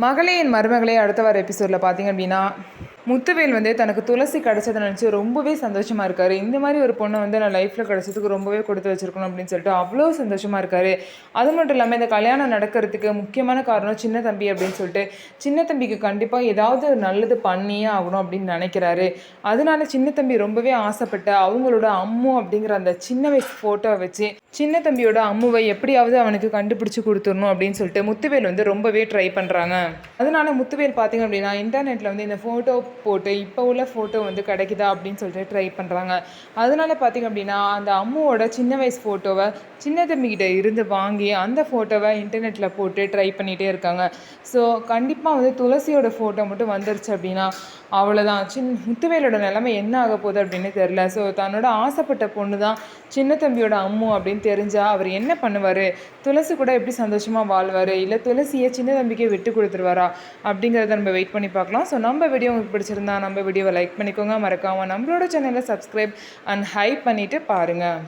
மகளே என் மருமகளே அடுத்த வார எபிசோடில் பார்த்தீங்க அப்படின்னா முத்துவேல் தனக்கு துளசி கிடச்சதை நினச்சி ரொம்பவே சந்தோஷமாக இருக்கார். இந்த மாதிரி ஒரு பொண்ணை நான் லைஃப்பில் கிடச்சதுக்கு ரொம்பவே கொடுத்து வச்சுருக்கணும் அப்படின்னு சொல்லிட்டு அவ்வளோ சந்தோஷமாக இருக்கார். அது மட்டும் இல்லாமல் இந்த கல்யாணம் நடக்கிறதுக்கு முக்கியமான காரணம் சின்ன தம்பி அப்படின்னு சொல்லிட்டு சின்ன தம்பிக்கு கண்டிப்பாக ஏதாவது நல்லது பண்ணியே ஆகணும் அப்படின்னு நினைக்கிறாரு. அதனால சின்ன தம்பி ரொம்பவே ஆசைப்பட்ட அவங்களோட அம்மு அப்படிங்கிற அந்த சின்ன வயசு ஃபோட்டோவை வச்சு சின்ன தம்பியோட அம்முவை எப்படியாவது அவனுக்கு கண்டுபிடிச்சி கொடுத்துடணும் அப்படின்னு சொல்லிட்டு முத்துவேல் ரொம்பவே ட்ரை பண்ணுறாங்க. அதனால முத்துவேல் பார்த்திங்க அப்படின்னா இன்டர்நெட்டில் இந்த ஃபோட்டோ போட்டு இப்போ உள்ள ஃபோட்டோ கிடைக்குதா அப்படின்னு சொல்லிட்டு ட்ரை பண்ணுறாங்க. அதனால பார்த்திங்க அப்படின்னா அந்த அம்முவோட சின்ன வயசு ஃபோட்டோவை சின்ன தம்பிக்கிட்ட இருந்து வாங்கி அந்த ஃபோட்டோவை இன்டர்நெட்டில் போட்டு ட்ரை பண்ணிகிட்டே இருக்காங்க. ஸோ கண்டிப்பாக துளசியோட ஃபோட்டோ மட்டும் வந்துருச்சு அப்படின்னா அவ்வளோதான். முத்துவேலோட நிலைமை என்ன ஆக போகுது அப்படின்னு தெரில. ஸோ தன்னோட ஆசைப்பட்ட பொண்ணு தான் சின்ன தம்பியோட அம்மு அப்படின்னு தெரிஞ்சால் அவர் என்ன பண்ணுவார், துளசி கூட எப்படி சந்தோஷமாக வாழ்வார், இல்லை துளசியை சின்ன தம்பிக்கே விட்டு கொடுத்துருவாரா அப்படிங்கிறத நம்ம வெயிட் பண்ணி பார்க்கலாம். ஸோ நம்ம வீடியோ உங்களுக்கு பிடிச்சிருந்தா நம்ம வீடியோவை லைக் பண்ணிக்கோங்க, மறக்காமல் நம்மளோட சேனலை சப்ஸ்கிரைப் அண்ட் ஹைப் பண்ணிவிட்டு பாருங்கள்.